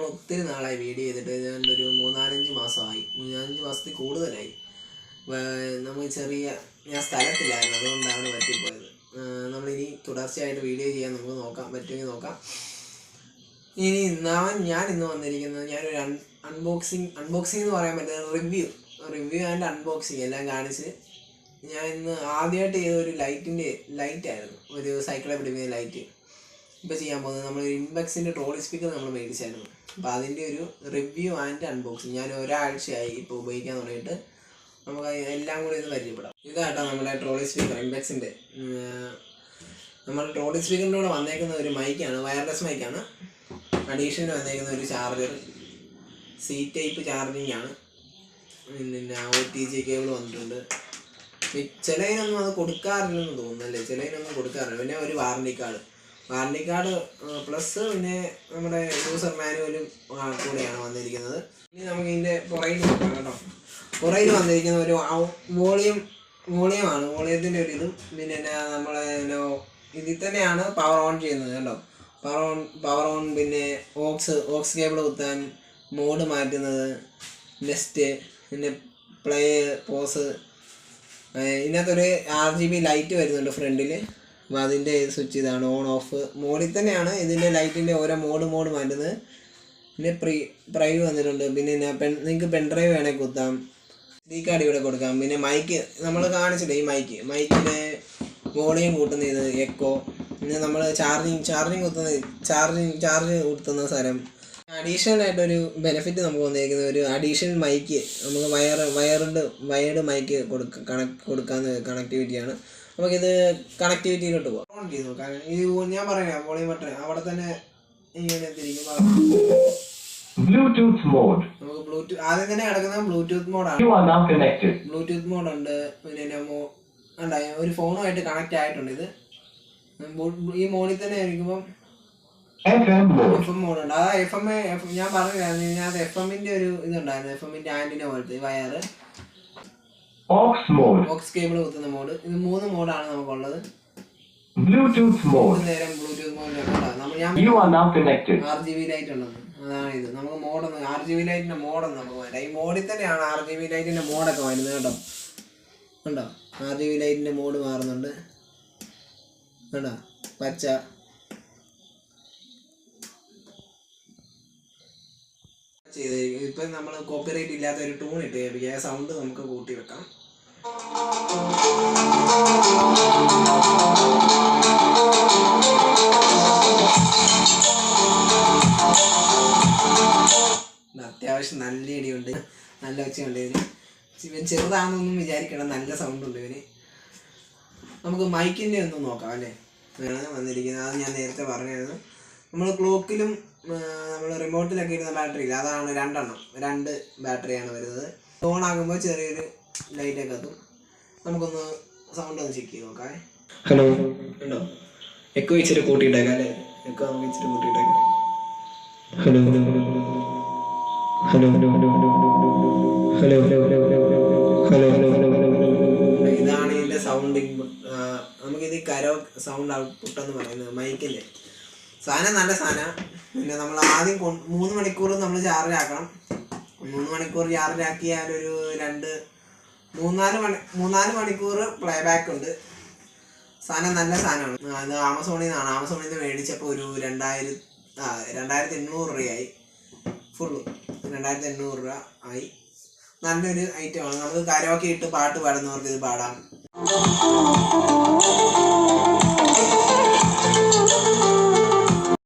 ഒത്തിരി നാളായി വീഡിയോ ചെയ്തിട്ട്. ഞാനൊരു 3-4 മാസമായി, 3-5 മാസത്തിൽ കൂടുതലായി. ഞാൻ സ്ഥലത്തില്ലായിരുന്നു, അതുകൊണ്ടാണ് പറ്റിപ്പോയത്. നമ്മളിനി തുടർച്ചയായിട്ട് വീഡിയോ ചെയ്യാൻ നമുക്ക് നോക്കാം, പറ്റുമെങ്കിൽ നോക്കാം. ഇനി ഞാൻ ഇന്ന് വന്നിരിക്കുന്നത് ഞാനൊരു അൺബോക്സിങ് എന്ന് പറയാൻ പറ്റുന്ന റിവ്യൂ ആൻഡ് അൺബോക്സിങ് എല്ലാം കാണിച്ച്. ഞാൻ ഇന്ന് ആദ്യമായിട്ട് ചെയ്ത ഒരു ലൈറ്റായിരുന്നു, ഒരു സൈക്കിളെ പിടിക്കുന്ന ലൈറ്റ്. ഇപ്പോൾ ചെയ്യാൻ പോകുന്നത് നമ്മൾ ഇംപെക്സിൻ്റെ ട്രോളി സ്പീക്കർ നമ്മൾ മേടിച്ചായിരുന്നു. അപ്പോൾ അതിൻ്റെ ഒരു റിവ്യൂ ആൻഡ് അൺബോക്സിങ്. ഞാൻ ഒരാഴ്ചയായി ഇപ്പോൾ ഉപയോഗിക്കാൻ തുടങ്ങിയിട്ട്. നമുക്ക് എല്ലാം കൂടി ഒന്ന് പരിചയപ്പെടാം. ഇതാട്ടോ നമ്മുടെ ട്രോളി സ്പീക്കർ ഇംപെക്സിൻ്റെ. നമ്മുടെ ട്രോളി സ്പീക്കറിൻ്റെ കൂടെ വന്നേക്കുന്ന ഒരു മൈക്കാണ്, വയർലെസ് മൈക്കാണ്. അഡീഷണൽ വന്നേക്കുന്ന ഒരു ചാർജർ, സി ടൈപ്പ് ചാർജിങ് ആണ്. പിന്നെ OTG കേബിൾ വന്നിട്ടുണ്ട്. ചിലതിനൊന്നും അത് കൊടുക്കാറില്ലെന്ന് തോന്നുന്നല്ലേ, ചിലതിനൊന്നും കൊടുക്കാറില്ല. പിന്നെ ഒരു വാറണ്ടി കാർഡ് പ്ലസ് പിന്നെ നമ്മുടെ യൂസർ മാനുവലും കൂടെയാണ് വന്നിരിക്കുന്നത്. ഇനി നമുക്ക് ഇതിൻ്റെ പുറകിൽ നോക്കാം കേട്ടോ. പുറകിൽ വന്നിരിക്കുന്ന ഒരു വോളിയമാണ്, വോളിയത്തിൻ്റെ ഒരു ഇതും. പിന്നെ നമ്മളെ ഇതിൽ തന്നെയാണ് പവർ ഓൺ ചെയ്യുന്നത് കേട്ടോ. പവർ ഓൺ പിന്നെ ഓക്സ് കേബിൾ കുത്താൻ, മോഡ് മാറ്റുന്നത്, നെക്സ്റ്റ് പിന്നെ പ്ലേ പോസ്. ഇതിനകത്തൊരു RGB ലൈറ്റ് വരുന്നുണ്ട് ഫ്രണ്ടിൽ. അപ്പോൾ അതിൻ്റെ സ്വിച്ച് ഇതാണ്, ഓൺ ഓഫ്. മോഡിൽ തന്നെയാണ് ഇതിൻ്റെ ലൈറ്റിൻ്റെ ഓരോ മോഡ് മാറ്റുന്നത്. പിന്നെ പ്രൈവ് വന്നിട്ടുണ്ട്. പിന്നെ നിങ്ങൾക്ക് പെൻഡ്രൈവ് വേണമെങ്കിൽ കുത്താം, SD കാർഡ് ഇവിടെ കൊടുക്കാം. പിന്നെ മൈക്ക് നമ്മൾ കാണിച്ചില്ലേ, ഈ മൈക്കിൻ്റെ വോളിയം കൂട്ടുന്ന ഇത് എക്കോ. പിന്നെ നമ്മൾ ചാർജ് കുത്തുന്ന സ്ഥലം. അഡീഷണൽ ആയിട്ടൊരു ബെനിഫിറ്റ് നമുക്ക് വന്നിരിക്കുന്ന ഒരു അഡീഷണൽ മൈക്ക്. നമുക്ക് വയർഡ് മൈക്ക് കൊടുക്കാവുന്ന കണക്ടിവിറ്റിയാണ്. നമുക്കിത് കണക്ടിവിറ്റിയിലോട്ട് പോകാം. ഓൺ ചെയ്ത് നോക്കാം. ഇത് ഞാൻ പറയാം, വോളിയം ബട്ടൺ അവിടെ തന്നെ ഇങ്ങനെ തിരിക്കും. Bluetooth mode. നമുക്ക് ബ്ലൂടൂത്ത് ആദ്യം തന്നെ കിടക്കുന്ന ബ്ലൂടൂത്ത് മോഡാണ്. ബ്ലൂടൂത്ത് മോഡ് ഉണ്ട്. പിന്നെ ഒരു ഫോണുമായിട്ട് കണക്ട് ആയിട്ടുണ്ട്. ഇത് ഈ മോഡിൽ തന്നെ ആയിരിക്കുമ്പോൾ FM മോഡ് ഉണ്ട്. ഞാൻ പറഞ്ഞില്ലായിരുന്നു, ഇതിനകത്ത് FM-ന്റെ ഒരു ഇതുണ്ടായിരുന്നു, FM-ന്റെ ആന്റിന പോലത്തെ വയർ. ഓക്സ് കേബിൾ കുത്തുന്ന മോഡ്. ഇത് 3 മോഡാണ് നമുക്കുള്ളത്. Bluetooth mode. നേരം ബ്ലൂടൂത്ത് മോഡിലൊക്കെ RGB ലൈറ്റ് ഉള്ളത്. അതാണ് ഇത്. നമുക്ക് മോഡൊന്ന് RGB ലൈറ്റിന്റെ മോഡൊന്ന് നമുക്ക് വേണ്ട. ഈ മോഡിൽ തന്നെയാണ് RGB ലൈറ്റിന്റെ മോഡൊക്കെ വരുന്നത് കേട്ടോ. കണ്ടോ, RGB ലൈറ്റിന്റെ മോഡ് മാറുന്നുണ്ട്. കണ്ടോ, പച്ച. ഇപ്പൊ നമ്മൾ കോപ്പിറൈറ്റ് ഇല്ലാത്ത ഒരു ടൂൺ ഇട്ട് കേൾപ്പിക്കുക. സൗണ്ട് നമുക്ക് കൂട്ടി വെക്കാം. അത്യാവശ്യം നല്ല ഇടിയുണ്ട്, നല്ല ഒച്ചയുണ്ട് ഇതിന്. ഇവൻ ചെറുതാണെന്നൊന്നും വിചാരിക്കണം, നല്ല സൗണ്ട് ഉണ്ട് ഇവന്. നമുക്ക് മൈക്കിൻ്റെ ഒന്നും നോക്കാം അല്ലേ. വന്നിരിക്കുന്നത് അത് ഞാൻ നേരത്തെ പറഞ്ഞായിരുന്നു. നമ്മൾ ക്ലോക്കിലും നമ്മൾ റിമോട്ടിലൊക്കെ ഇരുന്ന ബാറ്ററി ഇല്ല, അതാണ് 2 ബാറ്ററിയാണ് വരുന്നത്. ഓൺ ആകുമ്പോൾ ചെറിയൊരു ലൈറ്റൊക്കെ എത്തും. നമുക്കൊന്ന് സൗണ്ട് ഒന്ന് ചെക്ക് ചെയ്ത് നോക്കാം. ഹലോ ഉണ്ടോ? എക്കോ ഇച്ചിരി കൂട്ടിയിട്ടേക്കാം അല്ലേ. എക്കോ നമുക്ക് ഇച്ചിരി കൂട്ടിയിട്ടേക്കാം. Hello hello hello hello hello hello. ഇതാണ് ഇതിൻ്റെ സൗണ്ട് ഇൻപുട്ട്. നമുക്കിത് സൗണ്ട് ഔട്ട്പുട്ട് എന്ന് പറയുന്നത് മൈക്കിൻ്റെ സാധനം. നല്ല സാധനം. പിന്നെ നമ്മൾ ആദ്യം 3 മണിക്കൂർ നമ്മൾ ചാർജ് ആക്കണം. 3 മണിക്കൂർ ചാർജ് ആക്കിയാൽ ഒരു 3-4 മണിക്കൂർ പ്ലേ ബാക്ക് ഉണ്ട്. സാധനം നല്ല സാധനമാണ്. അത് ആമസോണിൽ നിന്ന് മേടിച്ചപ്പോൾ ഒരു 2800 രൂപയായി. ഫുള്ള് 2800 രൂപ ആയി. നല്ലൊരു ഐറ്റമാണ്. നമുക്ക് കരോക്കെ ഇട്ട് പാട്ട് പാടുന്നവർക്ക് ഇത് പാടാം.